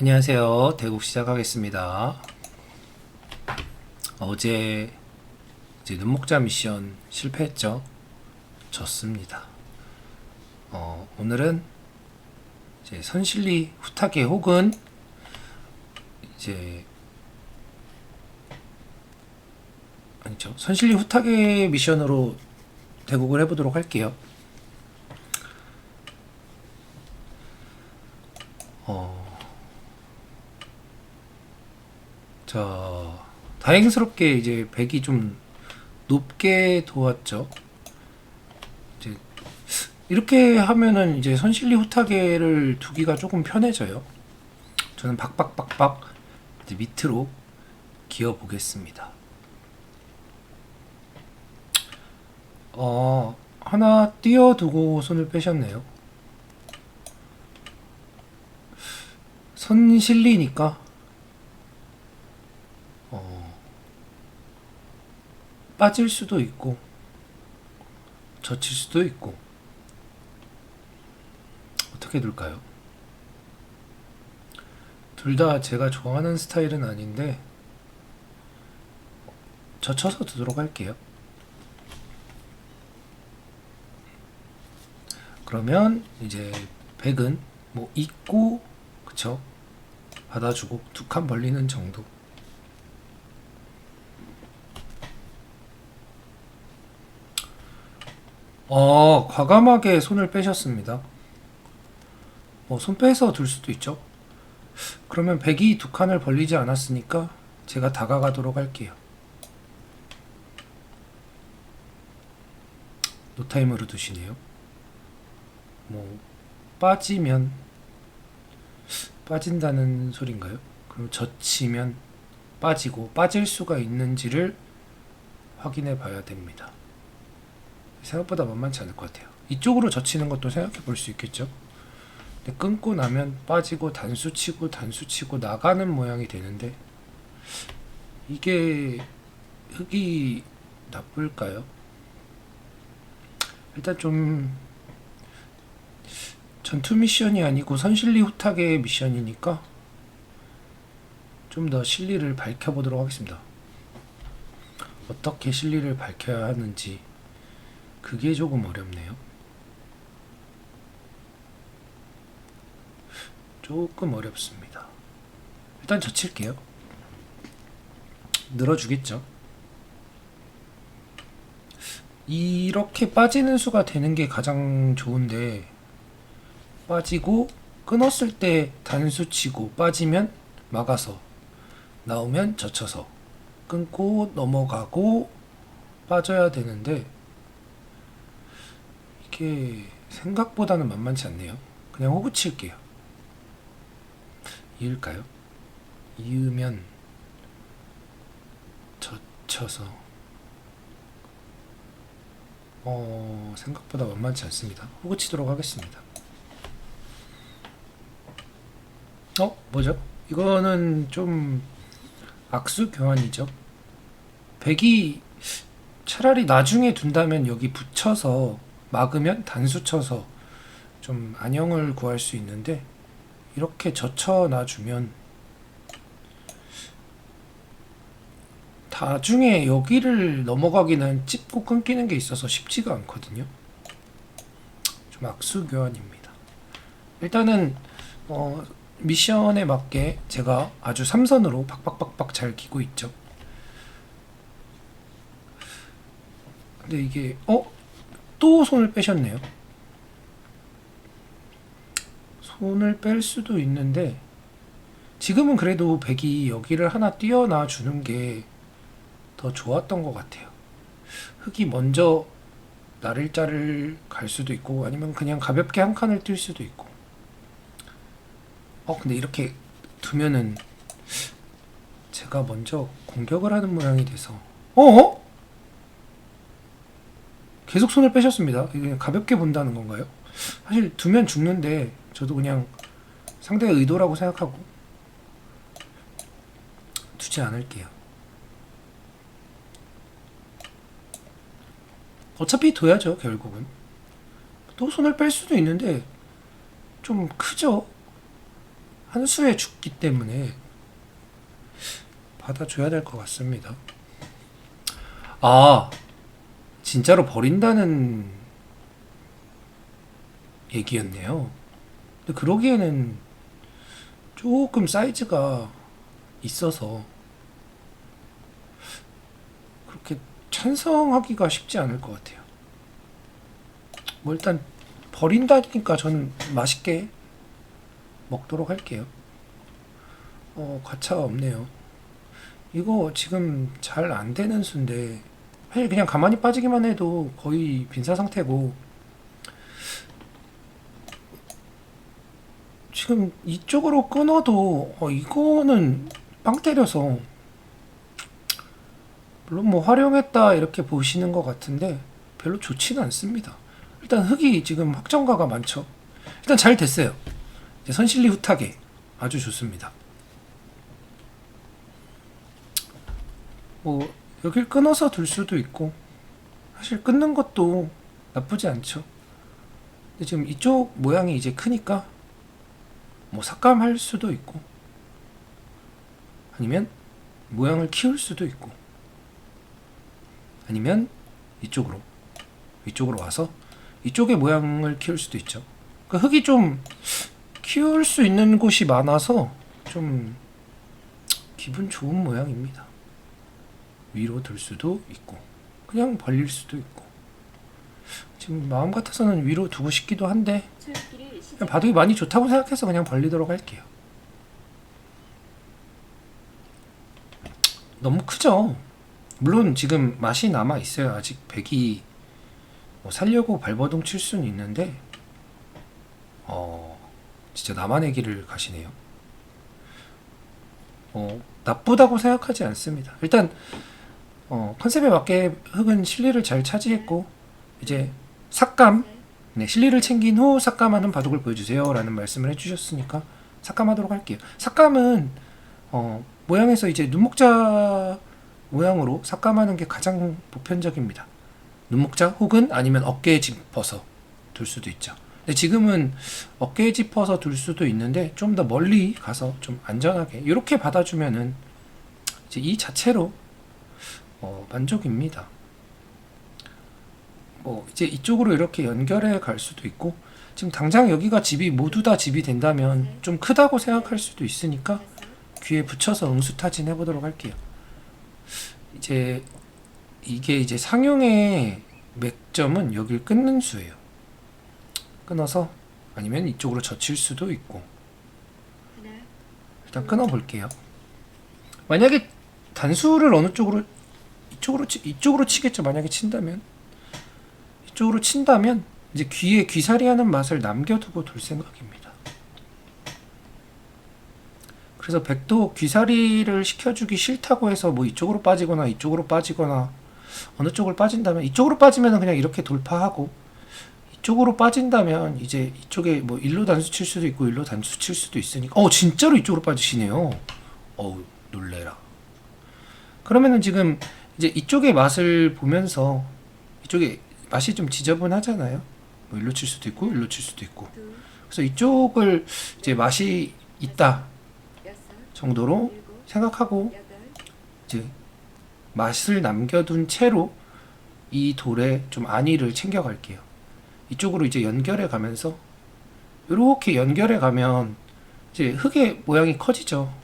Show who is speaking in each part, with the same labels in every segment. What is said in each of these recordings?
Speaker 1: 안녕하세요. 대국 시작하겠습니다. 어제 이제 눈목자 미션 실패했죠. 졌습니다. 오늘은 이제 선실리 후타게 혹은 이제 아니죠. 선실리 후타게 미션으로 대국을 해보도록 할게요. 자, 다행스럽게 이제 백이 좀 높게 도왔죠. 이제 이렇게 하면은 이제 선실리 후타게를 두기가 조금 편해져요. 저는 박박박박 이제 밑으로 기어 보겠습니다. 하나 띄워두고 손을 빼셨네요. 선실리니까 빠질 수도 있고 젖힐 수도 있고 어떻게 둘까요? 둘 다 제가 좋아하는 스타일은 아닌데 젖혀서 두도록 할게요. 그러면 이제 백은 뭐 있고 그쵸? 받아주고 두 칸 벌리는 정도. 과감하게 손을 빼셨습니다. 손 빼서 둘 수도 있죠. 그러면 백이 두 칸을 벌리지 않았으니까 제가 다가가도록 할게요. 노타임으로 두시네요. 뭐 빠지면 빠진다는 소린가요? 그럼 젖히면 빠지고 빠질 수가 있는지를 확인해 봐야 됩니다. 생각보다 만만치 않을 것 같아요. 이쪽으로 젖히는 것도 생각해 볼 수 있겠죠. 근데 끊고 나면 빠지고 단수 치고 나가는 모양이 되는데 이게 흙이 나쁠까요? 일단 좀 전투 미션이 아니고 선실리 후타게 미션이니까 좀 더 실리를 밝혀보도록 하겠습니다. 어떻게 실리를 밝혀야 하는지 그게 조금 어렵네요. 조금 어렵습니다. 일단 젖힐게요. 늘어주겠죠. 이렇게 빠지는 수가 되는 게 가장 좋은데 빠지고 끊었을 때 단수 치고 빠지면 막아서 나오면 젖혀서 끊고 넘어가고 빠져야 되는데 이게 생각보다는 만만치 않네요. 그냥 호구 칠게요. 이을까요? 이으면 젖혀서 생각보다 만만치 않습니다. 호구 치도록 하겠습니다. 뭐죠? 이거는 좀 악수 교환이죠. 백이 차라리 나중에 둔다면 여기 붙여서 막으면 단수 쳐서 좀 안형을 구할 수 있는데 이렇게 젖혀놔주면 나중에 여기를 넘어가기는 찝고 끊기는 게 있어서 쉽지가 않거든요. 좀 악수 교환입니다. 일단은 미션에 맞게 제가 아주 삼선으로 박박박박 잘 기고 있죠. 근데 이게 또 손을 빼셨네요. 손을 뺄 수도 있는데 지금은 그래도 백이 여기를 하나 띄워놔 주는 게 더 좋았던 것 같아요. 흙이 먼저 나를자를 갈 수도 있고 아니면 그냥 가볍게 한 칸을 뛸 수도 있고. 근데 이렇게 두면은 제가 먼저 공격을 하는 모양이 돼서 계속 손을 빼셨습니다. 이게 가볍게 본다는 건가요? 사실 두면 죽는데 저도 그냥 상대의 의도라고 생각하고 두지 않을게요. 어차피 둬야죠. 결국은 또 손을 뺄 수도 있는데 좀 크죠. 한 수에 죽기 때문에 받아줘야 될 것 같습니다. 아, 진짜로 버린다는 얘기였네요. 근데 그러기에는 조금 사이즈가 있어서 그렇게 찬성하기가 쉽지 않을 것 같아요. 뭐 일단 버린다니까 저는 맛있게 먹도록 할게요. 가차가 없네요. 이거 지금 잘 안 되는 수인데 사실 그냥 가만히 빠지기만 해도 거의 빈사 상태고, 지금 이쪽으로 끊어도 이거는 빵 때려서 물론 뭐 활용했다 이렇게 보시는 것 같은데 별로 좋지는 않습니다. 일단 흙이 지금 확정가가 많죠. 일단 잘 됐어요. 이제 선실리 후타게 아주 좋습니다. 뭐 여길 끊어서 둘 수도 있고 사실 끊는 것도 나쁘지 않죠. 근데 지금 이쪽 모양이 이제 크니까 뭐 삭감할 수도 있고 아니면 모양을 키울 수도 있고 아니면 이쪽으로 와서 이쪽의 모양을 키울 수도 있죠. 그러니까 흙이 좀 키울 수 있는 곳이 많아서 좀 기분 좋은 모양입니다. 위로 들 수도 있고 그냥 벌릴 수도 있고, 지금 마음 같아서는 위로 두고 싶기도 한데 그냥 바둑이 많이 좋다고 생각해서 그냥 벌리도록 할게요. 너무 크죠? 물론 지금 맛이 남아 있어요. 아직 백이 뭐 살려고 발버둥 칠 수는 있는데 진짜 나만의 길을 가시네요. 나쁘다고 생각하지 않습니다. 일단 컨셉에 맞게 흙은 실리를 잘 차지했고 이제 삭감, 네, 실리를 챙긴 후 삭감하는 바둑을 보여주세요 라는 말씀을 해주셨으니까 삭감하도록 할게요. 삭감은 모양에서 이제 눈목자 모양으로 삭감하는 게 가장 보편적입니다. 눈목자 혹은 아니면 어깨에 짚어서 둘 수도 있죠. 근데 지금은 어깨에 짚어서 둘 수도 있는데 좀 더 멀리 가서 좀 안전하게 이렇게 받아주면은 이제 이 자체로 만족입니다. 뭐 이제 이쪽으로 이렇게 연결해 갈 수도 있고, 지금 당장 여기가 집이 모두 다 집이 된다면 좀 크다고 생각할 수도 있으니까 귀에 붙여서 응수타진 해보도록 할게요. 이제 이게 이제 상용의 맥점은 여길 끊는 수예요. 끊어서 아니면 이쪽으로 젖힐 수도 있고, 일단 끊어 볼게요. 만약에 단수를 어느 쪽으로 이쪽으로 치겠죠. 만약에 친다면 이쪽으로 친다면 이제 귀에 귀살이하는 맛을 남겨두고 둘 생각입니다. 그래서 백도 귀살이를 시켜주기 싫다고 해서 뭐 이쪽으로 빠지거나 이쪽으로 빠지거나 어느 쪽을 빠진다면, 이쪽으로 빠지면 그냥 이렇게 돌파하고 이쪽으로 빠진다면 이제 이쪽에 뭐 일로 단수 칠 수도 있고 일로 단수 칠 수도 있으니까 진짜로 이쪽으로 빠지시네요. 놀래라. 그러면은 지금 이제 이쪽의 맛을 보면서 이쪽에 맛이 좀 지저분하잖아요. 뭐 일로 칠 수도 있고 일로 칠 수도 있고. 그래서 이쪽을 이제 맛이 있다 정도로 생각하고 이제 맛을 남겨둔 채로 이 돌에 좀 안위를 챙겨갈게요. 이쪽으로 이제 연결해 가면서 이렇게 연결해 가면 이제 흙의 모양이 커지죠.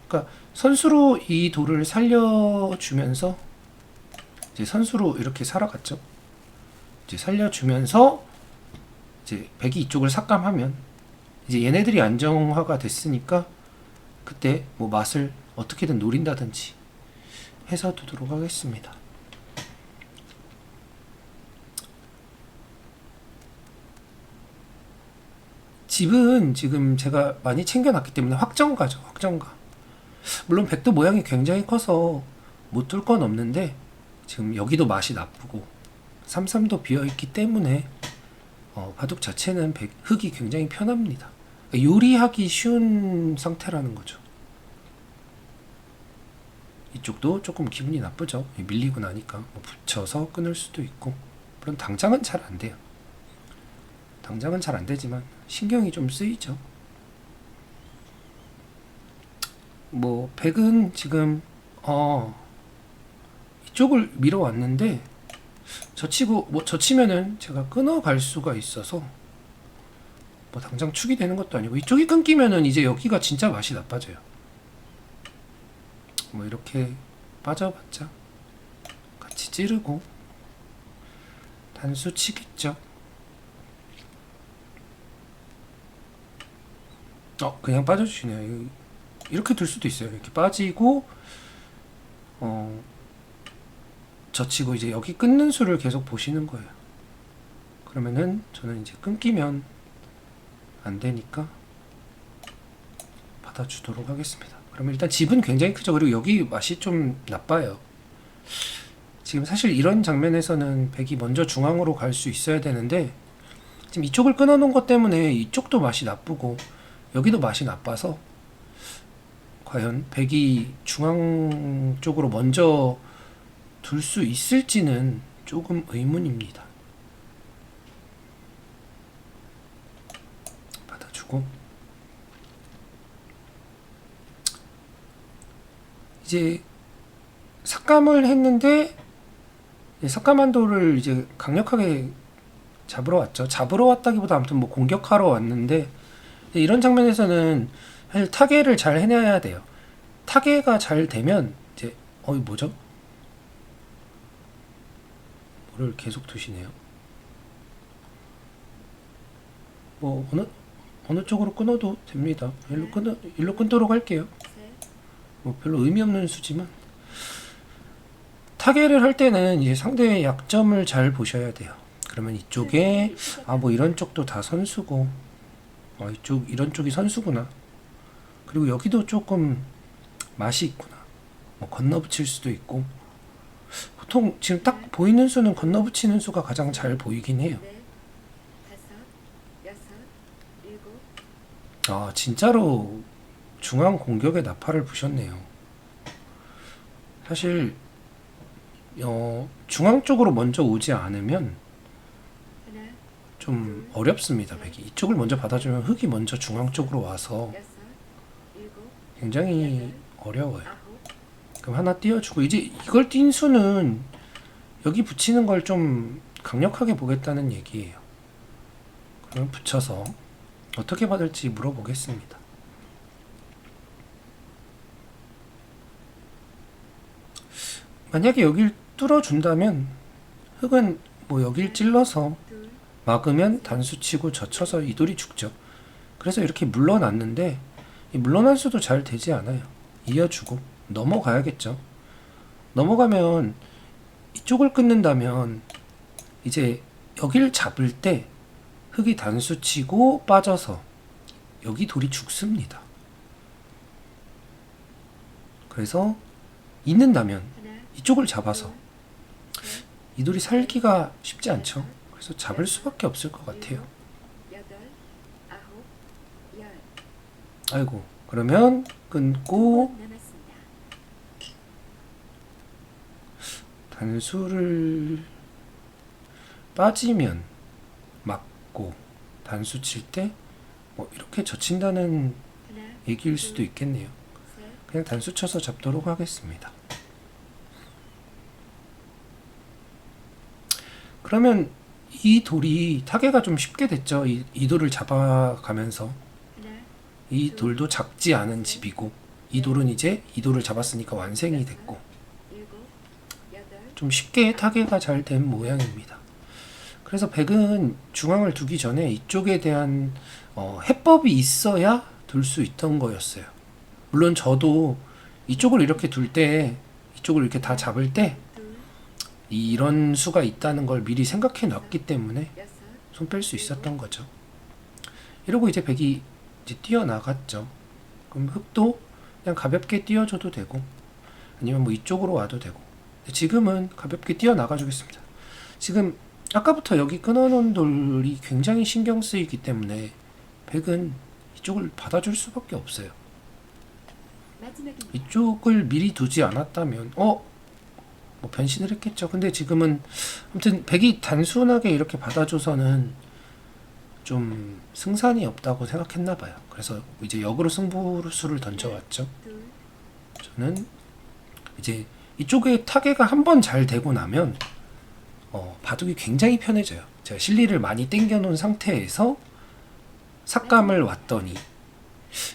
Speaker 1: 그러니까 선수로 이 돌을 살려주면서 이제 선수로 이렇게 살아갔죠. 이제 살려주면서 이제 백이 이쪽을 삭감하면 이제 얘네들이 안정화가 됐으니까 그때 뭐 맛을 어떻게든 노린다든지 해서 두도록 하겠습니다. 집은 지금 제가 많이 챙겨놨기 때문에 확정가죠. 확정가. 물론 백도 모양이 굉장히 커서 못 둘 건 없는데 지금 여기도 맛이 나쁘고 삼삼도 비어있기 때문에 바둑 자체는 흙이 굉장히 편합니다. 요리하기 쉬운 상태라는 거죠. 이쪽도 조금 기분이 나쁘죠. 밀리고 나니까 뭐 붙여서 끊을 수도 있고, 물론 당장은 잘 안 돼요. 당장은 잘 안 되지만 신경이 좀 쓰이죠. 뭐 백은 지금 이쪽을 밀어왔는데 젖히고 뭐 젖히면은 제가 끊어갈 수가 있어서 뭐 당장 축이 되는 것도 아니고 이쪽이 끊기면은 이제 여기가 진짜 맛이 나빠져요. 뭐 이렇게 빠져봤자 같이 찌르고 단수 치겠죠. 그냥 빠져주시네요. 이렇게 둘 수도 있어요. 이렇게 빠지고 젖히고 이제 여기 끊는 수를 계속 보시는 거예요. 그러면은 저는 이제 끊기면 안 되니까 받아주도록 하겠습니다. 그러면 일단 집은 굉장히 크죠. 그리고 여기 맛이 좀 나빠요. 지금 사실 이런 장면에서는 백이 먼저 중앙으로 갈 수 있어야 되는데 지금 이쪽을 끊어놓은 것 때문에 이쪽도 맛이 나쁘고 여기도 맛이 나빠서 과연 백이 중앙 쪽으로 먼저 둘 수 있을지는 조금 의문입니다. 받아주고 이제 삭감을 했는데 삭감한도를 이제 강력하게 잡으러 왔죠. 잡으러 왔다기보다 아무튼 뭐 공격하러 왔는데 이런 장면에서는 사실 타겟을 잘 해내야 돼요. 타겟가 잘 되면 이제 뭐죠? 뭐를 계속 두시네요. 뭐 어느 쪽으로 끊어도 됩니다. 일로 끊도록 할게요. 뭐 별로 의미 없는 수지만 타겟을 할 때는 이제 상대의 약점을 잘 보셔야 돼요. 그러면 이쪽에 뭐 이런 쪽도 다 선수고 이런 쪽이 선수구나. 그리고 여기도 조금 맛이 있구나. 뭐 건너붙일 수도 있고 보통 지금 딱 보이는 수는 건너붙이는 수가 가장 잘 보이긴 해요. 진짜로 중앙 공격에 나팔을 부셨네요. 사실 중앙 쪽으로 먼저 오지 않으면 좀 어렵습니다. 백이 이쪽을 먼저 받아주면 흑이 먼저 중앙 쪽으로 와서 굉장히 어려워요. 그럼 하나 띄워주고 이제 이걸 띈 수는 여기 붙이는 걸 좀 강력하게 보겠다는 얘기예요. 그러면 붙여서 어떻게 받을지 물어보겠습니다. 만약에 여길 뚫어준다면 흑은 뭐 여길 찔러서 막으면 단수 치고 젖혀서 이돌이 죽죠. 그래서 이렇게 물러났는데 이 물러난 수도 잘 되지 않아요. 이어주고 넘어가야겠죠. 넘어가면 이쪽을 끊는다면 이제 여길 잡을 때 흑이 단수 치고 빠져서 여기 돌이 죽습니다. 그래서 있는다면 이쪽을 잡아서 이 돌이 살기가 쉽지 않죠. 그래서 잡을 수밖에 없을 것 같아요. 아이고, 그러면 끊고 단수를 빠지면 맞고 단수 칠 때 뭐 이렇게 젖힌다는 얘기일 수도 있겠네요. 그냥 단수 쳐서 잡도록 하겠습니다. 그러면 이 돌이 타개가 좀 쉽게 됐죠. 이 돌을 잡아가면서 이 돌도 작지 않은 집이고 이 돌은 이제 이 돌을 잡았으니까 완성이 됐고 좀 쉽게 타개가 잘 된 모양입니다. 그래서 백은 중앙을 두기 전에 이쪽에 대한 해법이 있어야 둘 수 있던 거였어요. 물론 저도 이쪽을 이렇게 둘 때 이쪽을 이렇게 다 잡을 때 이런 수가 있다는 걸 미리 생각해 놨기 때문에 손 뺄 수 있었던 거죠. 이러고 이제 백이 이제 뛰어나갔죠. 그럼 흑도 그냥 가볍게 뛰어줘도 되고 아니면 뭐 이쪽으로 와도 되고 지금은 가볍게 뛰어나가 주겠습니다. 지금 아까부터 여기 끊어놓은 돌이 굉장히 신경 쓰이기 때문에 백은 이쪽을 받아줄 수밖에 없어요. 이쪽을 미리 두지 않았다면 뭐 변신을 했겠죠. 근데 지금은 아무튼 백이 단순하게 이렇게 받아줘서는 좀 승산이 없다고 생각했나 봐요. 그래서 이제 역으로 승부수를 던져왔죠. 저는 이제 이쪽에 타개가 한 번 잘 되고 나면 바둑이 굉장히 편해져요. 제가 실리를 많이 당겨 놓은 상태에서 삭감을 왔더니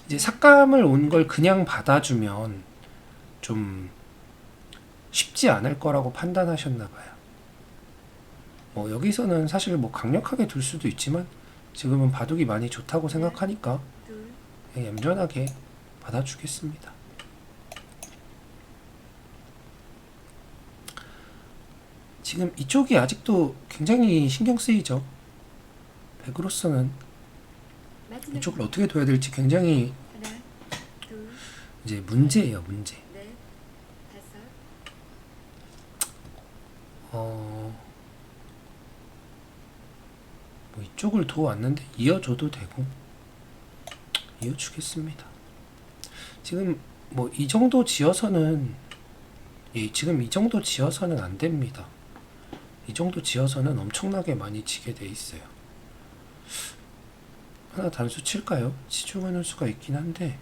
Speaker 1: 이제 삭감을 온 걸 그냥 받아주면 좀 쉽지 않을 거라고 판단하셨나 봐요. 여기서는 사실 강력하게 둘 수도 있지만 지금은 바둑이 많이 좋다고 생각하니까 그냥 얌전하게 받아주겠습니다. 지금 이쪽이 아직도 굉장히 신경 쓰이죠. 백으로서는 이쪽을 어떻게 둬야 될지 굉장히 이제 문제예요, 문제. 이쪽을 둬왔는데 이어줘도 되고 이어주겠습니다. 지금 이 정도 지어서는 지금 이 정도 지어서는 안 됩니다. 이 정도 지어서는 엄청나게 많이 지게 돼 있어요. 하나 단수 칠까요? 치중하는 수가 있긴 한데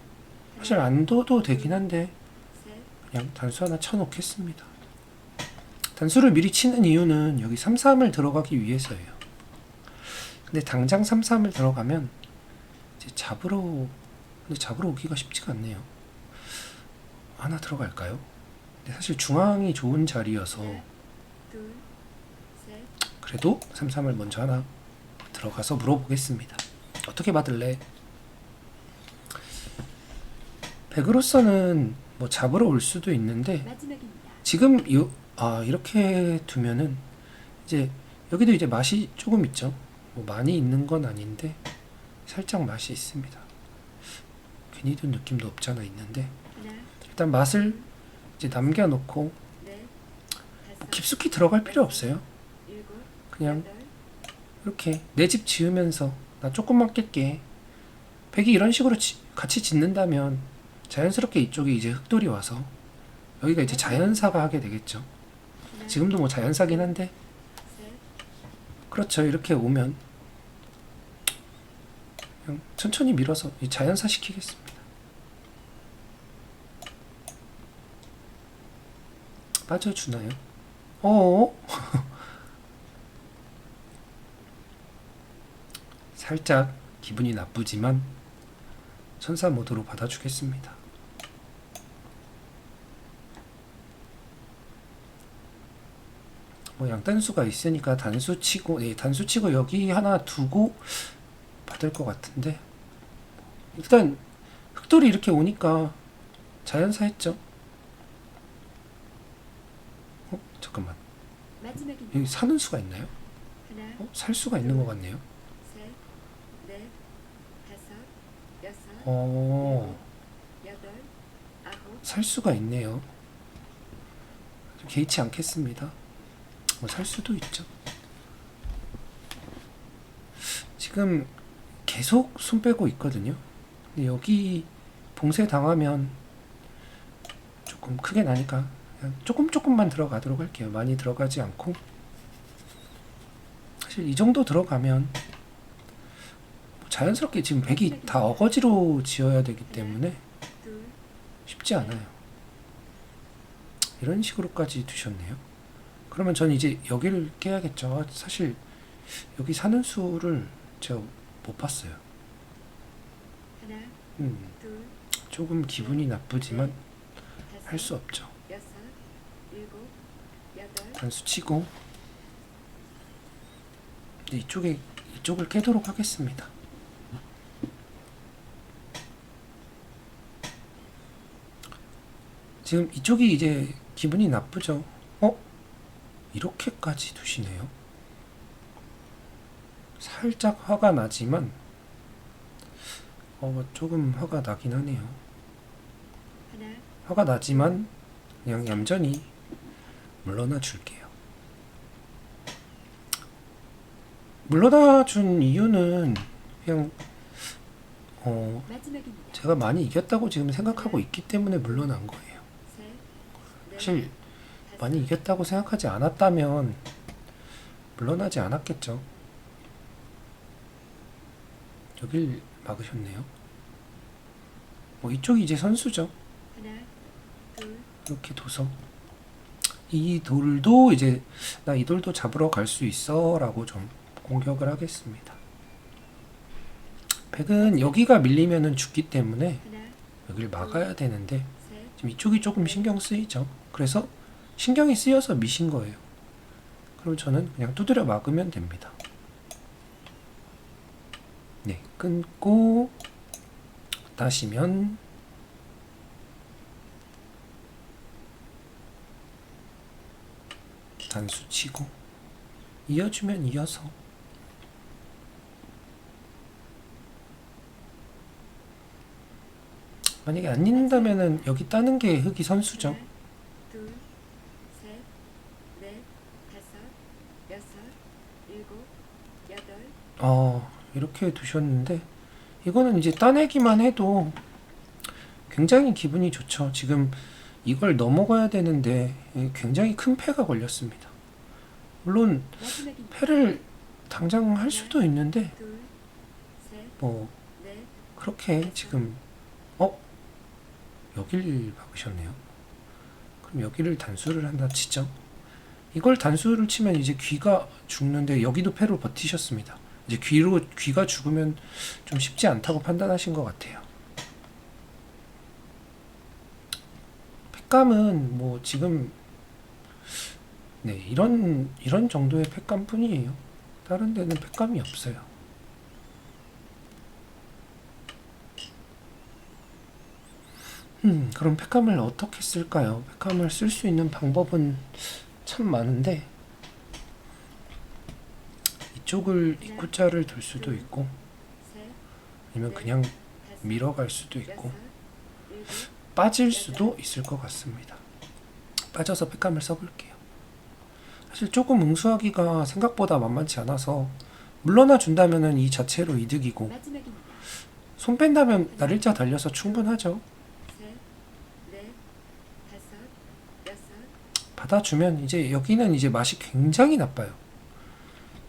Speaker 1: 사실 안 둬도 되긴 한데 그냥 단수 하나 쳐놓겠습니다. 단수를 미리 치는 이유는 여기 3-3을 들어가기 위해서예요. 근데 당장 3-3을 들어가면 이제 근데 잡으러 오기가 쉽지가 않네요. 하나 들어갈까요? 근데 사실 중앙이 좋은 자리여서 그래도 3-3을 먼저 하나 들어가서 물어보겠습니다. 어떻게 받을래? 백으로서는 잡으러 올 수도 있는데 지금 이렇게 두면은 이제 여기도 이제 맛이 조금 있죠. 많이 있는 건 아닌데 살짝 맛이 있습니다. 괜히 든 느낌도 없잖아 있는데 일단 맛을 이제 남겨놓고 깊숙이 들어갈 필요 없어요. 그냥 이렇게 내 집 지으면서 나 조금만 깰게. 백이 이런 식으로 같이 짓는다면 자연스럽게 이쪽에 이제 흑돌이 와서 여기가 이제 자연사가 하게 되겠죠. 지금도 자연사긴 한데 그렇죠. 이렇게 오면 그냥 천천히 밀어서 자연사 시키겠습니다. 빠져주나요? 살짝 기분이 나쁘지만 천사 모드로 받아주겠습니다. 양단수가 있으니까 단수 치고 여기 하나 두고 받을 것 같은데 일단 흑돌이 이렇게 오니까 자연사 했죠. 잠깐만 여기 사는 수가 있나요? 살 수가 있는 것 같네요. 살 수가 있네요. 개의치 않겠습니다. 살 수도 있죠. 지금 계속 손 빼고 있거든요. 근데 여기 봉쇄 당하면 조금 크게 나니까 그냥 조금만 들어가도록 할게요. 많이 들어가지 않고 사실 이 정도 들어가면 자연스럽게 지금 백이 다 어거지로 지어야 되기 때문에 쉽지 않아요. 이런 식으로까지 두셨네요. 그러면 전 이제 여기를 깨야겠죠. 사실 여기 사는 수를 제가 못 봤어요. 조금 기분이 나쁘지만 할 수 없죠. 단수 치고 이쪽을 깨도록 하겠습니다. 지금 이쪽이 이제 기분이 나쁘죠. 이렇게까지 두시네요. 살짝 화가 나지만 조금 화가 나긴 하네요. 화가 나지만 그냥 얌전히 물러나 줄게요. 물러나 준 이유는 그냥 제가 많이 이겼다고 지금 생각하고 있기 때문에 물러난 거예요. 사실 많이 이겼다고 생각하지 않았다면 물러나지 않았겠죠. 여길 막으셨네요. 이쪽이 이제 선수죠. 이렇게 둬서 이 돌도 이제 나 이 돌도 잡으러 갈 수 있어 라고 좀 공격을 하겠습니다. 백은 여기가 밀리면은 죽기 때문에 여기를 막아야 되는데 지금 이쪽이 조금 신경 쓰이죠. 그래서 신경이 쓰여서 미신 거예요. 그럼 저는 그냥 두드려 막으면 됩니다. 네, 끊고 다시면 단수 치고 이어주면 이어서 만약에 안 잊는다면은 여기 따는 게 흑이 선수죠.
Speaker 2: 둘, 셋, 넷, 다섯, 여섯, 일곱, 여덟.
Speaker 1: 이렇게 두셨는데 이거는 이제 따내기만 해도 굉장히 기분이 좋죠. 지금 이걸 넘어가야 되는데 굉장히 큰 패가 걸렸습니다. 물론
Speaker 2: 마지막입니다.
Speaker 1: 패를 당장 할 수도 있는데
Speaker 2: 둘, 셋,
Speaker 1: 뭐
Speaker 2: 넷,
Speaker 1: 그렇게 지금 여길 박으셨네요. 그럼 여기를 단수를 한다 치죠. 이걸 단수를 치면 이제 귀가 죽는데 여기도 패로 버티셨습니다. 이제 귀가 죽으면 좀 쉽지 않다고 판단하신 것 같아요. 팩감은 뭐 지금 네 이런 정도의 팩감뿐이에요. 다른 데는 팩감이 없어요. 그럼 팩감을 어떻게 쓸까요? 팩감을 쓸 수 있는 방법은 참 많은데 이쪽을 입구자를 둘 수도 있고
Speaker 2: 셋,
Speaker 1: 아니면 그냥
Speaker 2: 다섯,
Speaker 1: 밀어갈 수도 있고
Speaker 2: 여섯, 일곱,
Speaker 1: 빠질 수도 있을 것 같습니다. 빠져서 팩감을 써볼게요. 사실 조금 응수하기가 생각보다 만만치 않아서 물러나 준다면 이 자체로 이득이고
Speaker 2: 마지막입니다.
Speaker 1: 손 뺀다면 날일자 달려서 충분하죠.
Speaker 2: 셋, 넷, 다섯, 여섯.
Speaker 1: 받아주면 이제 여기는 이제 맛이 굉장히 나빠요.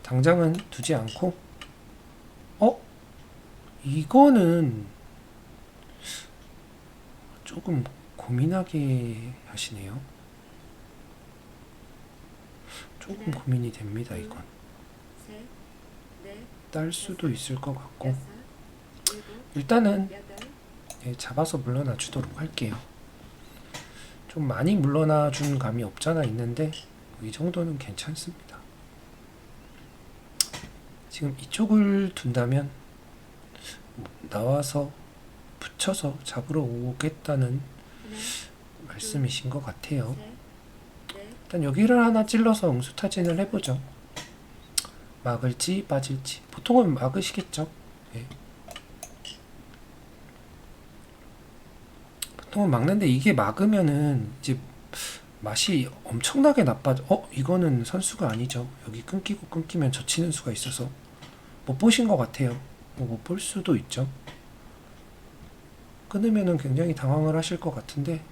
Speaker 1: 당장은 두지 않고 이거는 조금 고민하게 하시네요. 조금 고민이 됩니다. 이건
Speaker 2: 셋, 넷,
Speaker 1: 딸 수도 있을 것 같고
Speaker 2: 여섯, 일곱,
Speaker 1: 일단은
Speaker 2: 여덟.
Speaker 1: 잡아서 물러나 주도록 할게요. 좀 많이 물러나 준 감이 없잖아 있는데 이 정도는 괜찮습니다. 지금 이쪽을 둔다면 나와서 붙여서 잡으러 오겠다는
Speaker 2: 하나,
Speaker 1: 말씀이신 것 같아요.
Speaker 2: 셋, 넷,
Speaker 1: 일단 여기를 하나 찔러서 응수타진을 해보죠. 막을지 빠질지. 보통은 막으시겠죠. 예. 보통은 막는데 이게 막으면은 이제 맛이 엄청나게 나빠져. 이거는 선수가 아니죠. 여기 끊기고 끊기면 젖히는 수가 있어서 못 보신 것 같아요. 뭐 못 볼 수도 있죠. 끊으면은 굉장히 당황을 하실 것 같은데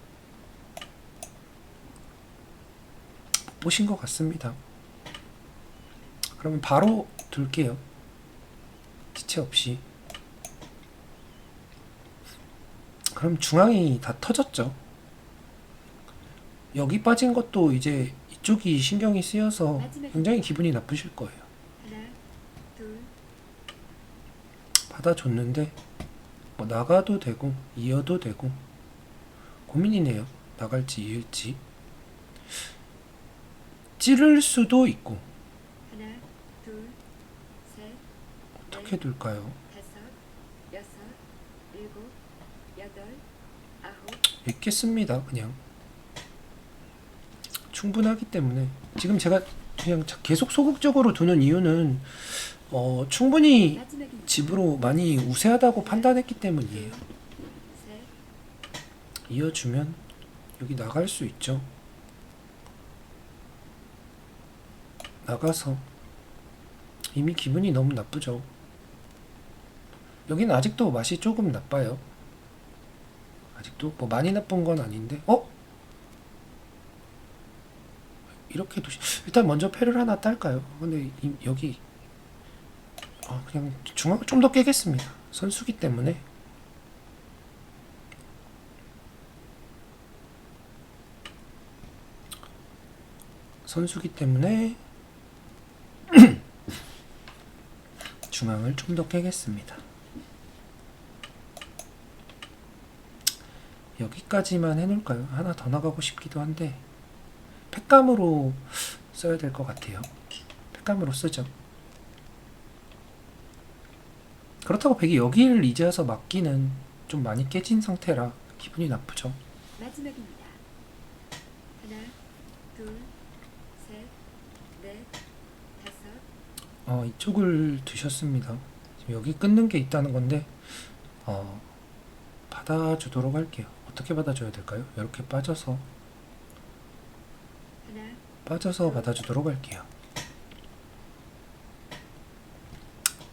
Speaker 1: 못 보신 것 같습니다. 그러면 바로 둘게요. 지체 없이. 그럼 중앙이 다 터졌죠. 여기 빠진 것도 이제 이쪽이 신경이 쓰여서 굉장히 기분이 나쁘실 거예요.
Speaker 2: 하나, 둘,
Speaker 1: 받아줬는데 뭐 나가도 되고 이어도 되고 고민이네요. 나갈지 이을지. 찌를 수도 있고
Speaker 2: 하나, 둘, 셋,
Speaker 1: 어떻게 둘까요?
Speaker 2: 다섯, 여섯, 일곱, 여덟, 아홉.
Speaker 1: 읽겠습니다. 그냥 충분하기 때문에 지금 제가 그냥 계속 소극적으로 두는 이유는 충분히
Speaker 2: 마지막입니다.
Speaker 1: 집으로 많이 우세하다고 판단했기 때문이에요.
Speaker 2: 셋,
Speaker 1: 이어주면 여기 나갈 수 있죠. 나가서 이미 기분이 너무 나쁘죠. 여기는 아직도 맛이 조금 나빠요. 아직도 뭐 많이 나쁜 건 아닌데 이렇게 일단 먼저 패를 하나 딸까요? 근데 여기 그냥 중앙 좀 더 깨겠습니다. 선수기 때문에 선수기 때문에 중앙을 좀 더 깨겠습니다. 여기까지만 해놓을까요? 하나 더 나가고 싶기도 한데 팩감으로 써야 될 것 같아요. 팩감으로 쓰죠. 그렇다고 백이 여기를 이제 와서 막기는 좀 많이 깨진 상태라 기분이 나쁘죠.
Speaker 2: 마지막입니다. 하나, 둘, 셋, 넷, 다섯.
Speaker 1: 이쪽을 두셨습니다. 지금 여기 끊는 게 있다는 건데 받아주도록 할게요. 어떻게 받아줘야 될까요? 이렇게 빠져서
Speaker 2: 하나,
Speaker 1: 받아주도록 할게요.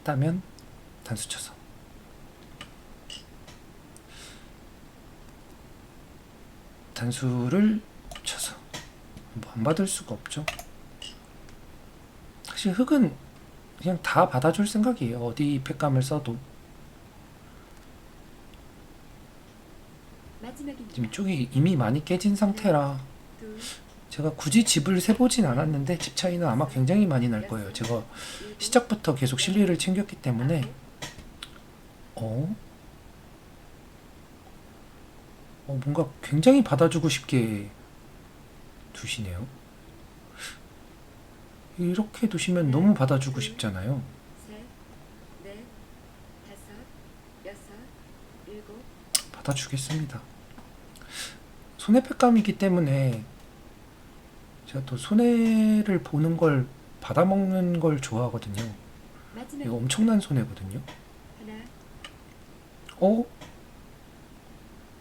Speaker 1: 따면 단수 쳐서 단수를 쳐서 뭐 안 받을 수가 없죠. 사실 흑은 그냥 다 받아줄 생각이에요. 어디 팩감을 써도.
Speaker 2: 마지막입니다.
Speaker 1: 지금 이쪽이 이미 많이 깨진 상태라
Speaker 2: 둘,
Speaker 1: 제가 굳이 집을 세보진 않았는데 집 차이는 아마 굉장히 많이 날 거예요. 제가
Speaker 2: 일곱,
Speaker 1: 시작부터 계속 실리를 챙겼기 때문에
Speaker 2: 아홉.
Speaker 1: 뭔가 굉장히 받아주고 싶게 두시네요. 이렇게 두시면 너무 받아주고 싶잖아요.
Speaker 2: 셋, 넷, 다섯, 여섯, 일곱.
Speaker 1: 받아주겠습니다. 손해패감이기 때문에 제가 또 손해를 보는 걸 받아먹는 걸 좋아하거든요. 이거
Speaker 2: 마지막
Speaker 1: 엄청난 손해거든요.
Speaker 2: 하나,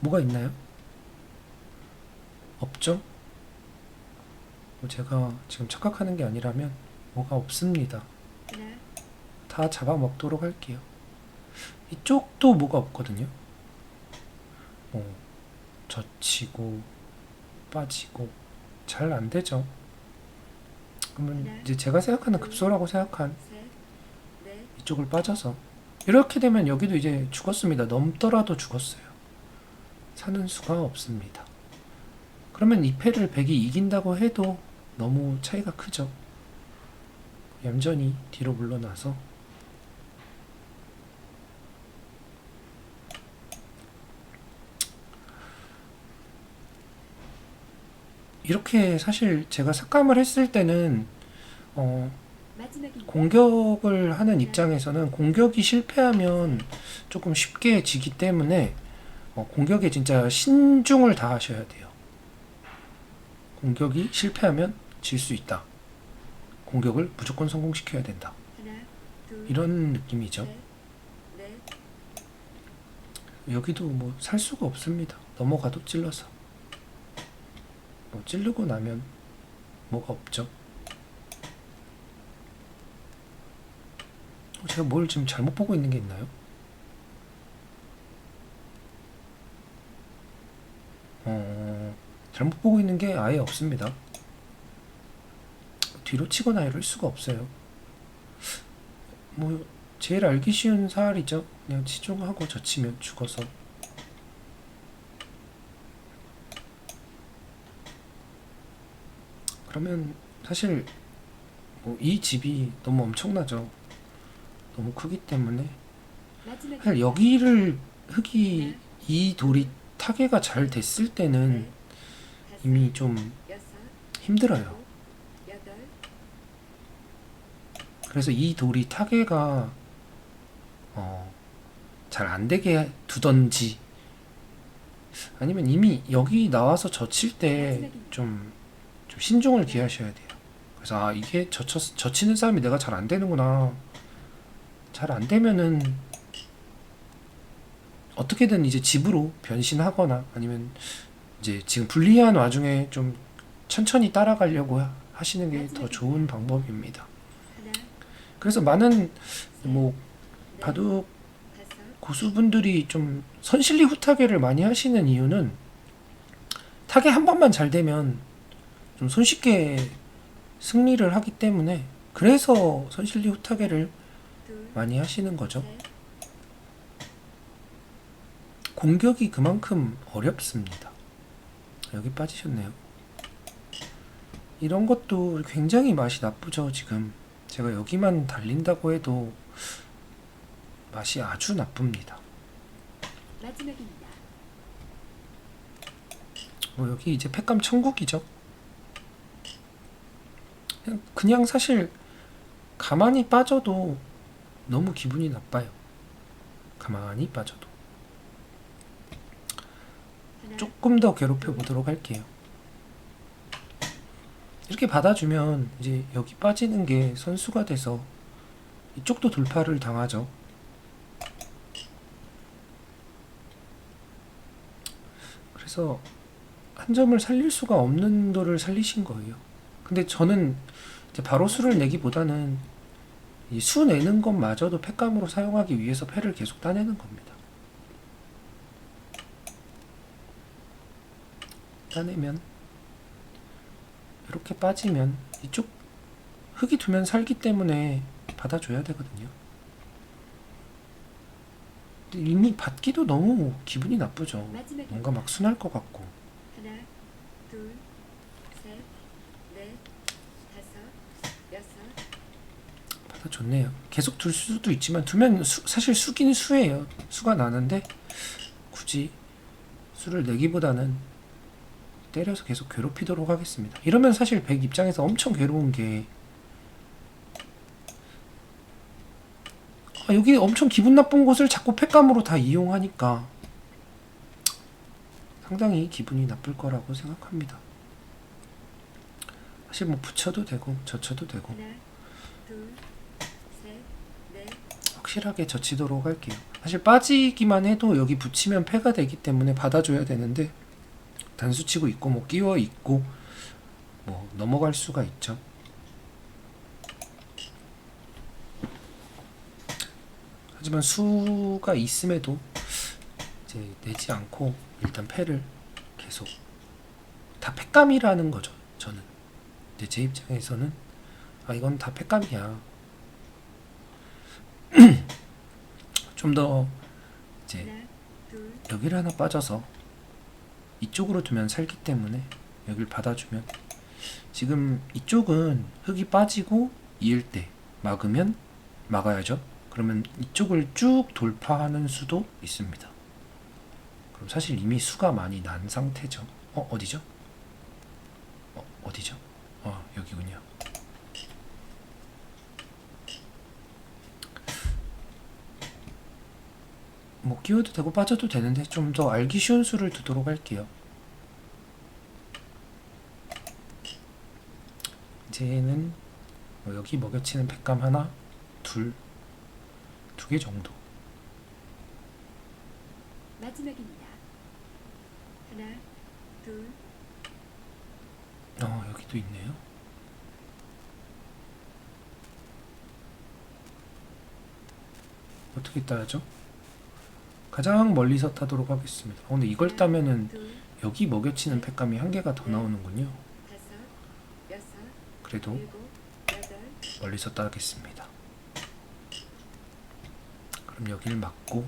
Speaker 1: 뭐가 있나요? 없죠? 제가 지금 착각하는 게 아니라면 뭐가 없습니다.
Speaker 2: 하나,
Speaker 1: 다 잡아먹도록 할게요. 이쪽도 뭐가 없거든요. 젖히고 빠지고 잘 안 되죠. 그러면 이제 제가 생각하는 급소라고 생각한
Speaker 2: 셋, 넷,
Speaker 1: 이쪽을 빠져서 이렇게 되면 여기도 이제 죽었습니다. 넘더라도 죽었어요. 사는 수가 없습니다. 그러면 이 패를 100이 이긴다고 해도 너무 차이가 크죠. 얌전히 뒤로 물러나서 이렇게 사실 제가 삭감을 했을 때는
Speaker 2: 마지막입니다.
Speaker 1: 공격을 하는 입장에서는 공격이 실패하면 조금 쉽게 지기 때문에 공격에 진짜 신중을 다하셔야 돼요. 공격이 실패하면 질 수 있다. 공격을 무조건 성공시켜야 된다.
Speaker 2: 하나, 둘,
Speaker 1: 이런 느낌이죠.
Speaker 2: 셋, 넷,
Speaker 1: 여기도 뭐 살 수가 없습니다. 넘어가도 찔러서. 찌르고 나면 뭐가 없죠. 제가 뭘 지금 잘못 보고 있는 게 있나요? 잘못 보고 있는 게 아예 없습니다. 뒤로 치거나 이럴 수가 없어요. 제일 알기 쉬운 사활이죠. 그냥 치중하고 젖히면 죽어서. 그러면 사실 이 집이 너무 엄청나죠. 너무 크기 때문에
Speaker 2: 마지막
Speaker 1: 사실 여기를 흙이 이 돌이 타개가 잘 됐을 때는 이미 좀
Speaker 2: 여섯,
Speaker 1: 힘들어요.
Speaker 2: 여덟,
Speaker 1: 그래서 이 돌이 타개가 잘 안 되게 두던지 아니면 이미 여기 나와서 젖힐 때 좀 신중을 기하셔야 돼요. 그래서 이게 젖히는 싸움이 내가 잘 안 되는구나. 잘 안 되면은 어떻게든 이제 집으로 변신하거나 아니면 이제 지금 불리한 와중에 좀 천천히 따라가려고 하시는 게 더 좋은 방법입니다.
Speaker 2: 하나,
Speaker 1: 그래서 많은
Speaker 2: 넷,
Speaker 1: 바둑
Speaker 2: 다섯,
Speaker 1: 고수분들이 좀 선실리 후타개를 많이 하시는 이유는 타개 한 번만 잘 되면 좀 손쉽게 승리를 하기 때문에 그래서 선실리 후타개를
Speaker 2: 둘,
Speaker 1: 많이 하시는 거죠.
Speaker 2: 셋,
Speaker 1: 공격이 그만큼 어렵습니다. 여기 빠지셨네요. 이런 것도 굉장히 맛이 나쁘죠. 지금 제가 여기만 달린다고 해도 맛이 아주 나쁩니다.
Speaker 2: 마지막입니다.
Speaker 1: 뭐 여기 이제 팩감 천국이죠. 그냥 사실 가만히 빠져도 너무 기분이 나빠요. 가만히 빠져도.
Speaker 2: 하나,
Speaker 1: 조금 더 괴롭혀 보도록 할게요. 이렇게 받아주면 이제 여기 빠지는 게 선수가 돼서 이쪽도 돌파를 당하죠. 그래서 한 점을 살릴 수가 없는 도를 살리신 거예요. 근데 저는 이제 바로 수를 내기보다는 이 수 내는 것마저도 팩감으로 사용하기 위해서 패를 계속 따내는 겁니다. 따내면 이렇게 빠지면 이쪽 흙이 두면 살기 때문에 받아줘야 되거든요. 근데 이미 받기도 너무 기분이 나쁘죠.
Speaker 2: 마지막입니다.
Speaker 1: 뭔가 막 순할 것 같고.
Speaker 2: 하나, 둘, 셋, 넷, 다섯, 여섯,
Speaker 1: 받아줬네요. 계속 둘 수도 있지만 두면 사실 수긴 수예요. 수가 나는데 굳이 수를 내기보다는 때려서 계속 괴롭히도록 하겠습니다. 이러면 사실 백 입장에서 엄청 괴로운 게 여기 엄청 기분 나쁜 곳을 자꾸 팩감으로 다 이용하니까 상당히 기분이 나쁠 거라고 생각합니다. 사실 뭐 붙여도 되고 젖혀도 되고
Speaker 2: 하나, 둘, 셋, 넷,
Speaker 1: 확실하게 젖히도록 할게요. 사실 빠지기만 해도 여기 붙이면 패가 되기 때문에 받아줘야 되는데 단수 치고 있고 뭐 끼워 있고 뭐 넘어갈 수가 있죠. 하지만 수가 있음에도 이제 내지 않고 일단 패를 계속 다 패감이라는 거죠. 저는 이제 제 입장에서는 이건 다 패감이야. 좀 더 이제
Speaker 2: 하나, 둘,
Speaker 1: 여기를 하나 빠져서 이쪽으로 두면 살기 때문에 여기를 받아주면 지금 이쪽은 흙이 빠지고 이을 때 막으면 막아야죠. 그러면 이쪽을 쭉 돌파하는 수도 있습니다. 그럼 사실 이미 수가 많이 난 상태죠. 어디죠? 어디죠? 여기군요. 뭐 끼워도 되고 빠져도 되는데 좀 더 알기 쉬운 수를 두도록 할게요. 이제는 뭐 여기 먹여치는 팩감 하나, 두 개 정도.
Speaker 2: 마지막입니다. 하나, 둘,
Speaker 1: 여기도 있네요. 어떻게 따야죠? 가장 멀리서 타도록 하겠습니다. 근데 이걸 따면은
Speaker 2: 둘,
Speaker 1: 여기 먹여치는 팩감이 한 개가 더 나오는군요.
Speaker 2: 다섯, 여섯,
Speaker 1: 그래도
Speaker 2: 일곱, 여덟,
Speaker 1: 멀리서 따겠습니다. 그럼 여길 막고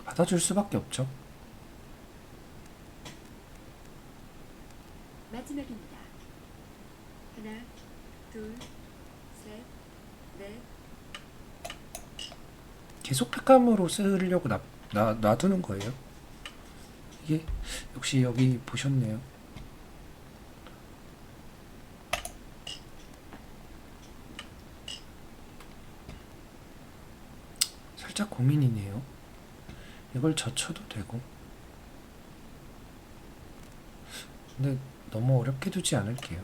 Speaker 1: 받아줄 수밖에 없죠.
Speaker 2: 마지막입니다. 하나, 둘, 셋, 넷,
Speaker 1: 계속 팩감으로 쓰려고 놔두는 거예요. 이게 역시 여기 보셨네요. 살짝 고민이네요. 이걸 젖혀도 되고 근데 너무 어렵게 두지 않을게요.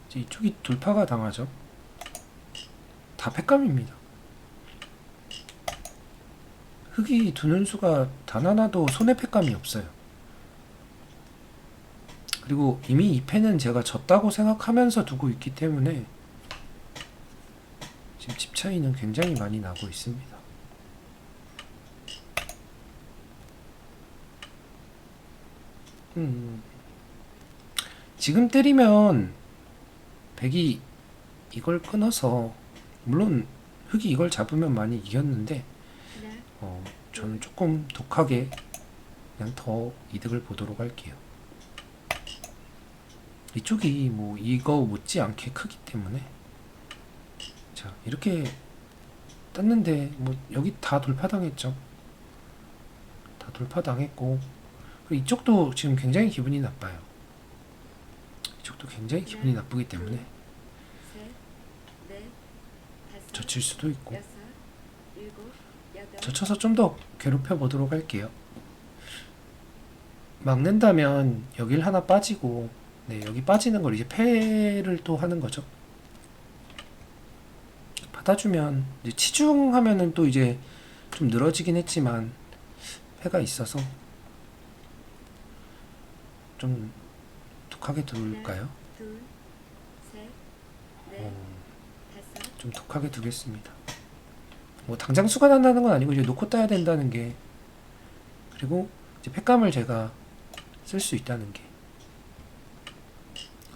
Speaker 1: 이제 이쪽이 돌파가 당하죠. 다 팩감입니다. 흙이 두는 수가 단 하나도 손에 팩감이 없어요. 그리고 이미 이 패는 제가 졌다고 생각하면서 두고 있기 때문에 지금 집 차이는 굉장히 많이 나고 있습니다. 지금 때리면 백이 이걸 끊어서 물론 흙이 이걸 잡으면 많이 이겼는데
Speaker 2: 하나,
Speaker 1: 저는 조금 독하게 그냥 더 이득을 보도록 할게요. 이쪽이 뭐 이거 못지않게 크기 때문에 자 이렇게 땄는데 뭐 여기 다 돌파당했죠. 다 돌파당했고 그리고 이쪽도 지금 굉장히 기분이 나빠요. 이쪽도 굉장히 기분이 나쁘기 때문에
Speaker 2: 셋, 넷, 다섯,
Speaker 1: 젖힐 수도 있고
Speaker 2: 여섯, 일곱, 여덟,
Speaker 1: 젖혀서 좀 더 괴롭혀 보도록 할게요. 막는다면 여길 하나 빠지고 네 여기 빠지는 걸 이제 패를 또 하는 거죠. 받아주면 이제 치중하면은 또 이제 좀 늘어지긴 했지만 패가 있어서 좀 독하게 둘까요?
Speaker 2: 둘, 셋, 넷, 다섯,
Speaker 1: 좀 독하게 두겠습니다. 뭐 당장 수가 난다는 건 아니고 이제 놓고 따야 된다는 게 그리고 이제 팩감을 제가 쓸 수 있다는 게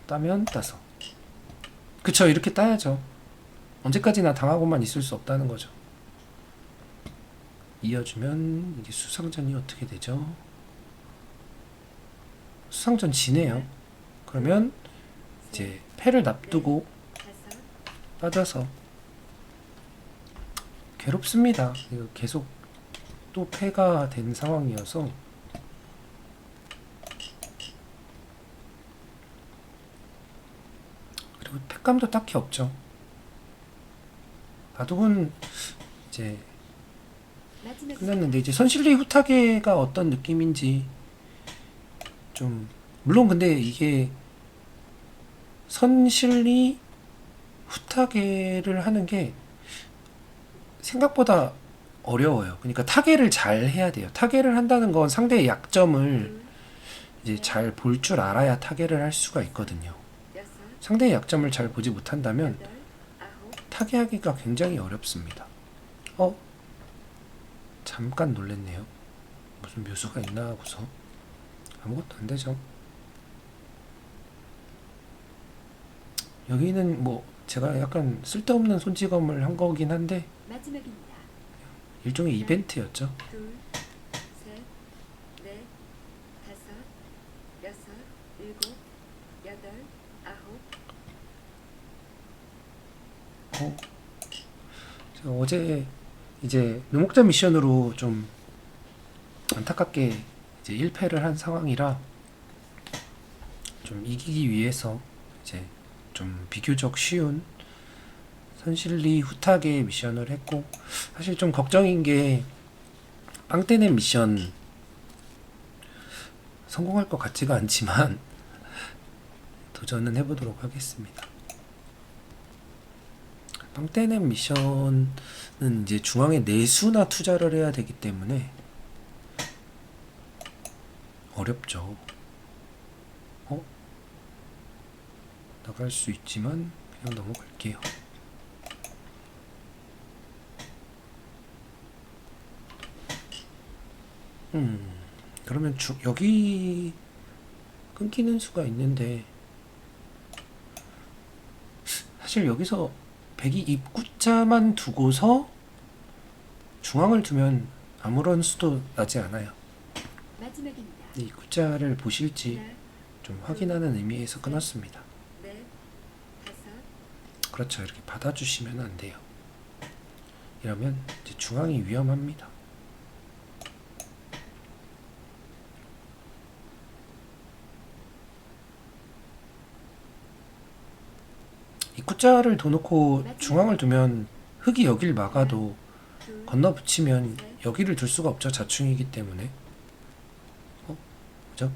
Speaker 1: 따면 따서 그쵸 이렇게 따야죠. 언제까지나 당하고만 있을 수 없다는 거죠. 이어주면 이게 수상전이 어떻게 되죠? 수상전 지네요. 그러면 이제 패를 납두고
Speaker 2: 다섯,
Speaker 1: 빠져서 괴롭습니다. 이거 계속 또 패가 된 상황이어서 그리고 패감도 딱히 없죠. 바둑은 이제
Speaker 2: 마지막
Speaker 1: 끝났는데 이제 선실리 후타게가 어떤 느낌인지 좀 물론 근데 이게 선실리 후타게를 하는 게 생각보다 어려워요. 그러니까 타게를 잘 해야 돼요. 타게를 한다는 건 상대의 약점을
Speaker 2: 둘,
Speaker 1: 이제 잘 볼 줄 알아야 타게를 할 수가 있거든요.
Speaker 2: 여섯,
Speaker 1: 상대의 약점을 잘 보지 못한다면
Speaker 2: 여덟, 아홉,
Speaker 1: 타개하기가 굉장히 어렵습니다. 잠깐 놀랬네요. 무슨 묘수가 있나 하고서 아무것도 안 되죠. 여기는 뭐 제가 약간 쓸데없는 손찌검을 한 거긴 한데
Speaker 2: 마지막입니다.
Speaker 1: 일종의 이벤트였죠.
Speaker 2: 둘, 셋, 넷, 다섯, 여섯, 일곱, 여덟, 아홉,
Speaker 1: 제가 어제 이제 묘목자 미션으로 좀 안타깝게 이제 1패를 한 상황이라 좀 이기기 위해서 이제 좀 비교적 쉬운 선실리 후타게 미션을 했고 사실 좀 걱정인 게 빵떼낸 미션 성공할 것 같지가 않지만 도전은 해보도록 하겠습니다. 빵떼낸 미션은 이제 중앙에 내수나 투자를 해야 되기 때문에 어렵죠. 나갈 수 있지만 그냥 넘어갈게요. 그러면 여기 끊기는 수가 있는데 사실 여기서 백이 입구자만 두고서 중앙을 두면 아무런 수도 나지 않아요.
Speaker 2: 마지막입니다.
Speaker 1: 이 입구자를 보실지
Speaker 2: 하나,
Speaker 1: 좀 확인하는 의미에서 끊었습니다.
Speaker 2: 넷, 다섯,
Speaker 1: 그렇죠. 이렇게 받아주시면 안 돼요. 이러면 이제 중앙이 위험합니다. 입구자를 둬 놓고 중앙을 두면 흙이 여길 막아도
Speaker 2: 둘,
Speaker 1: 건너 붙이면 여기를 둘 수가 없죠. 자충이기 때문에. 그죠?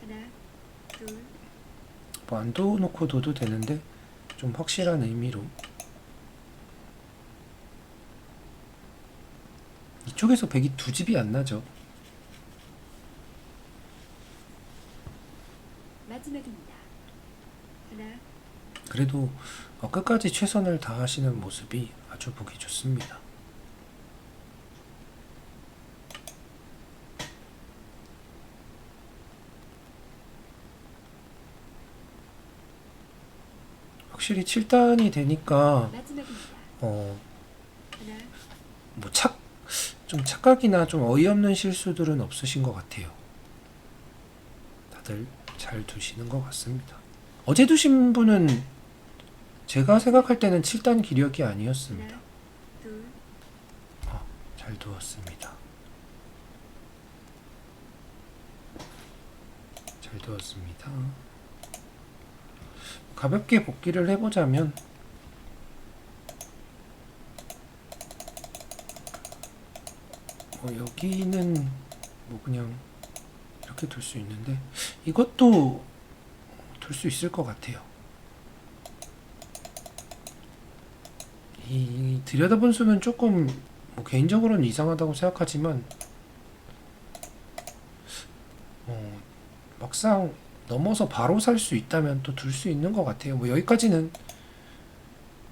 Speaker 2: 하나, 둘,
Speaker 1: 뭐 안 둬 놓고 둬도 되는데 좀 확실한 의미로 이쪽에서 백이 두 집이 안 나죠.
Speaker 2: 마지막입니다. 하나,
Speaker 1: 그래도 끝까지 최선을 다하시는 모습이 아주 보기 좋습니다. 확실히 7단이 되니까
Speaker 2: 마지막입니다.
Speaker 1: 어,
Speaker 2: 하나,
Speaker 1: 뭐 좀 착각이나 좀 어이없는 실수들은 없으신 것 같아요. 다들 잘 두시는 것 같습니다. 어제 두신 분은 제가 생각할 때는 7단 기력이 아니었습니다.
Speaker 2: 하나, 둘,
Speaker 1: 잘 두었습니다. 잘 두었습니다. 가볍게 복기를 해보자면 여기는 뭐 그냥 이렇게 둘 수 있는데 이것도 둘 수 있을 것 같아요. 이 들여다본 수는 조금 뭐 개인적으로는 이상하다고 생각하지만 막상 넘어서 바로 살 수 있다면 또 둘 수 있는 것 같아요. 뭐 여기까지는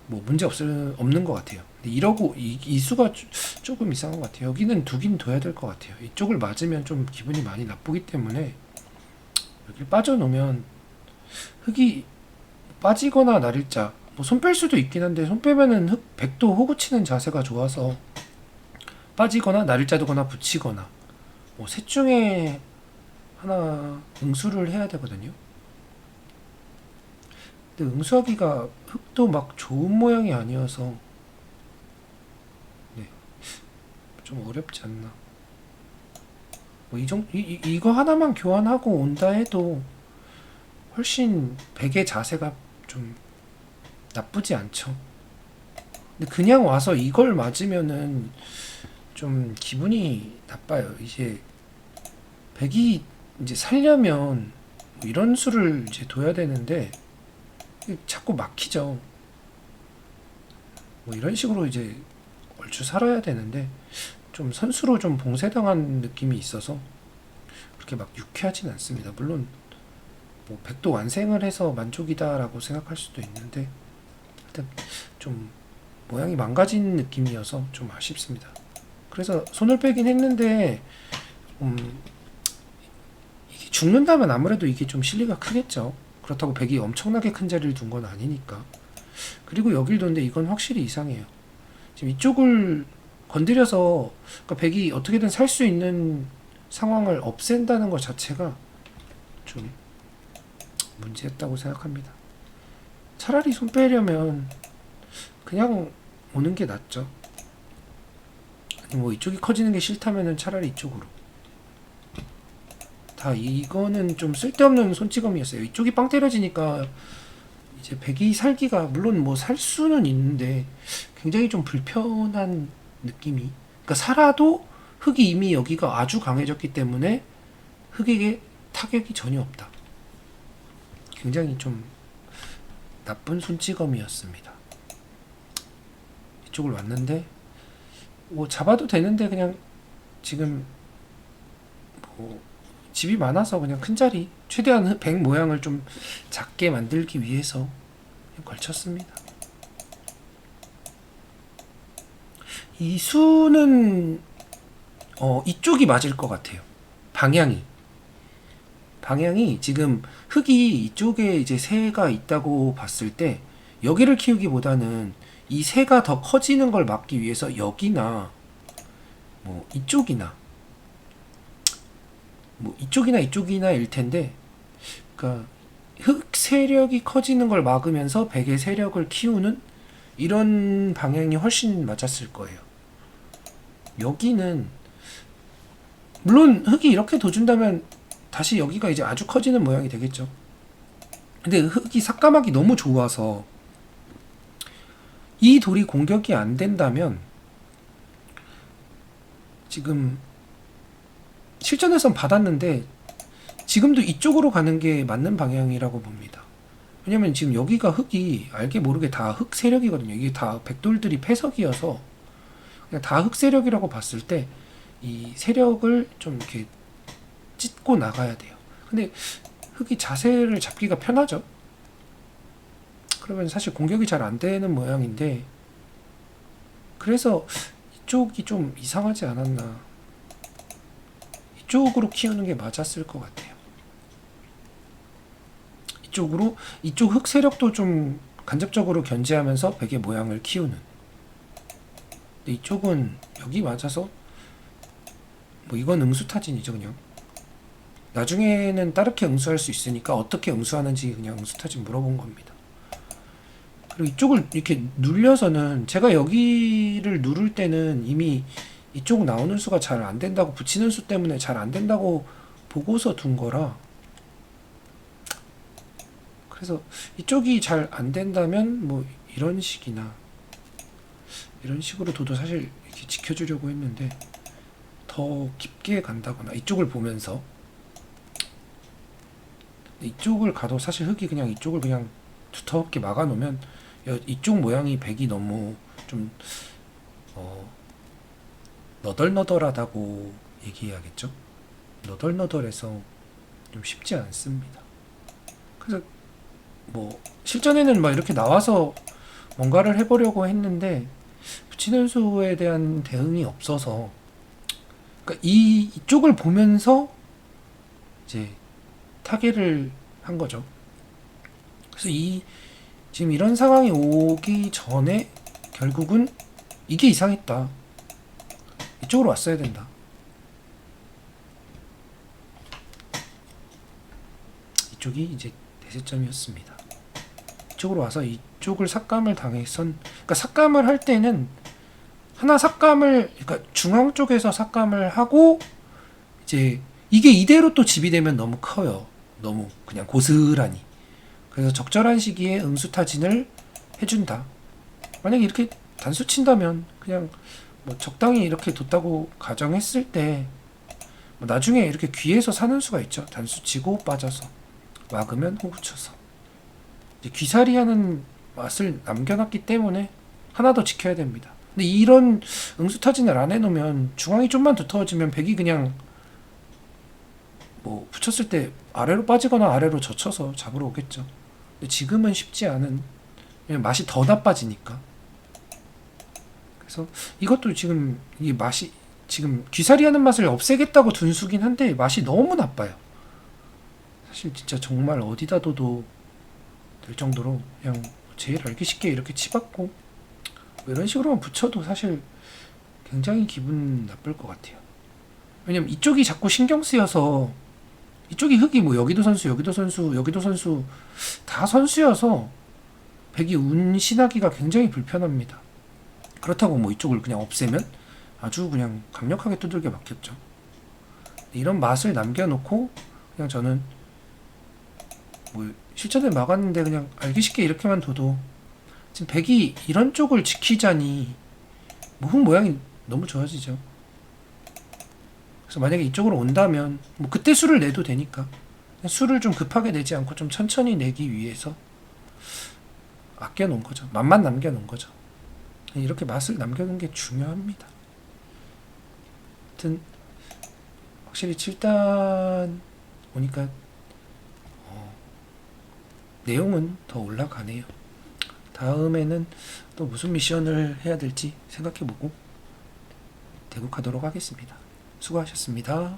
Speaker 1: 뭐 문제 없는 것 같아요. 근데 이러고 이 수가 조금 이상한 것 같아요. 여기는 두긴 둬야 될 것 같아요. 이쪽을 맞으면 좀 기분이 많이 나쁘기 때문에 여기 빠져놓으면 흙이 빠지거나 나릴자 뭐 손 뺄 수도 있긴 한데 손 빼면은 백도 호구 치는 자세가 좋아서 빠지거나 나릴자두거나 붙이거나 뭐 셋 중에 하나 응수를 해야 되거든요. 근데 응수하기가 흙도 막 좋은 모양이 아니어서 네, 좀 어렵지 않나. 뭐 이거 하나만 교환하고 온다 해도 훨씬 백의 자세가 좀 나쁘지 않죠. 근데 그냥 와서 이걸 맞으면은 좀 기분이 나빠요. 이제 백이 이제 살려면 뭐 이런 수를 이제 둬야 되는데 자꾸 막히죠. 뭐 이런 식으로 이제 얼추 살아야 되는데 좀 선수로 좀 봉쇄당한 느낌이 있어서 그렇게 막 유쾌하진 않습니다. 물론 뭐 백도 완생을 해서 만족이다라고 생각할 수도 있는데 일단 좀 모양이 망가진 느낌이어서 좀 아쉽습니다. 그래서 손을 빼긴 했는데 이게 죽는다면 아무래도 이게 좀 실리가 크겠죠. 그렇다고 백이 엄청나게 큰 자리를 둔 건 아니니까. 그리고 여길 뒀는데 이건 확실히 이상해요. 지금 이쪽을 건드려서 그러니까 백이 어떻게든 살 수 있는 상황을 없앤다는 것 자체가 좀 문제였다고 생각합니다. 차라리 손 빼려면 그냥 오는 게 낫죠. 아니 뭐 이쪽이 커지는 게 싫다면은 차라리 이쪽으로. 다 이거는 좀 쓸데없는 손찌검이었어요. 이쪽이 빵 때려지니까 이제 백이 살기가 물론 뭐 살 수는 있는데 굉장히 좀 불편한 느낌이. 그러니까 살아도 흙이 이미 여기가 아주 강해졌기 때문에 흙에게 타격이 전혀 없다. 굉장히 좀 나쁜 손찌검이었습니다. 이쪽을 왔는데 뭐 잡아도 되는데 그냥 지금 뭐 집이 많아서 그냥 큰 자리 최대한 백 모양을 좀 작게 만들기 위해서 걸쳤습니다. 이 수는 이쪽이 맞을 것 같아요. 방향이 지금 흙이 이쪽에 이제 새가 있다고 봤을 때 여기를 키우기보다는 이 새가 더 커지는 걸 막기 위해서 여기나 뭐 이쪽이나 일 텐데, 그러니까 흙 세력이 커지는 걸 막으면서 백의 세력을 키우는 이런 방향이 훨씬 맞았을 거예요. 여기는 물론 흙이 이렇게 둬준다면 다시 여기가 이제 아주 커지는 모양이 되겠죠. 근데 흙이 삭감하기 너무 좋아서 이 돌이 공격이 안 된다면 지금 실전에선 받았는데 지금도 이쪽으로 가는 게 맞는 방향이라고 봅니다. 왜냐면 지금 여기가 흙이 알게 모르게 다 흙 세력이거든요. 이게 다 백돌들이 패석이어서 그냥 다 흙 세력이라고 봤을 때 이 세력을 좀 이렇게 찢고 나가야 돼요. 근데 흙이 자세를 잡기가 편하죠. 그러면 사실 공격이 잘 안 되는 모양인데 그래서 이쪽이 좀 이상하지 않았나. 이쪽으로 키우는 게 맞았을 것 같아요. 이쪽 흙 세력도 좀 간접적으로 견제하면서 백의 모양을 키우는. 근데 이쪽은 여기 맞아서 뭐 이건 응수타진이죠 그냥. 나중에는 다르게 응수할 수 있으니까 어떻게 응수하는지 그냥 응수타진 물어본 겁니다. 그리고 이쪽을 이렇게 눌려서는 제가 여기를 누를 때는 이미 이쪽 나오는 수가 잘 안 된다고, 붙이는 수 때문에 잘 안 된다고 보고서 둔 거라, 그래서 이쪽이 잘 안 된다면 뭐 이런 식이나 이런 식으로 둬도 사실 이렇게 지켜주려고 했는데, 더 깊게 간다거나 이쪽을 보면서, 이쪽을 가도 사실 흙이 그냥 이쪽을 그냥 두텁게 막아 놓으면 이쪽 모양이 백이 너무 좀 너덜너덜하다고 얘기해야겠죠. 너덜너덜해서 좀 쉽지 않습니다. 그래서 뭐 실전에는 막 이렇게 나와서 뭔가를 해보려고 했는데 붙이는 수에 대한 대응이 없어서, 그러니까 이쪽을 보면서 이제 타개를 한 거죠. 그래서 지금 이런 상황이 오기 전에 결국은 이게 이상했다. 이쪽으로 왔어야 된다. 이쪽이 이제 대세점이었습니다. 이쪽으로 와서 이쪽을 삭감을 당해선, 그러니까 삭감을 할 때는 하나 삭감을, 그러니까 중앙 쪽에서 삭감을 하고, 이제 이게 이대로 또 집이 되면 너무 커요. 너무 그냥 고스란히. 그래서 적절한 시기에 응수타진을 해준다. 만약에 이렇게 단수 친다면 그냥 뭐 적당히 이렇게 뒀다고 가정했을 때, 뭐 나중에 이렇게 귀에서 사는 수가 있죠. 단수 치고 빠져서 막으면 호구 쳐서. 이제 귀살이하는 맛을 남겨놨기 때문에 하나 더 지켜야 됩니다. 근데 이런 응수타진을 안 해놓으면 중앙이 좀만 두터워지면 백이 그냥 뭐 붙였을 때 아래로 빠지거나 아래로 젖혀서 잡으러 오겠죠. 근데 지금은 쉽지 않은, 왜냐면 맛이 더 나빠지니까. 그래서 이것도 지금 이 맛이 지금 귀살이하는 맛을 없애겠다고 둔 수긴 한데 맛이 너무 나빠요. 사실 진짜 정말 어디다 둬도 될 정도로 그냥 제일 알기 쉽게 이렇게 치받고 뭐 이런 식으로만 붙여도 사실 굉장히 기분 나쁠 것 같아요. 왜냐면 이쪽이 자꾸 신경 쓰여서, 이쪽이 흙이 뭐 여기도 선수, 여기도 선수, 여기도 선수 다 선수여서 백이 운신하기가 굉장히 불편합니다. 그렇다고 뭐 이쪽을 그냥 없애면 아주 그냥 강력하게 두들겨 맞겠죠. 이런 맛을 남겨놓고 그냥 저는 뭐 실전에 막았는데 그냥 알기 쉽게 이렇게만 둬도 지금 백이 이런 쪽을 지키자니 뭐 흙 모양이 너무 좋아지죠. 그래서 만약에 이쪽으로 온다면 뭐 그때 수를 내도 되니까 수를 좀 급하게 내지 않고 좀 천천히 내기 위해서 아껴 놓은 거죠. 맛만 남겨 놓은 거죠. 이렇게 맛을 남겨놓은 게 중요합니다. 하여튼 확실히 7단 오니까 내용은 더 올라가네요. 다음에는 또 무슨 미션을 해야 될지 생각해보고 대국하도록 하겠습니다. 수고하셨습니다.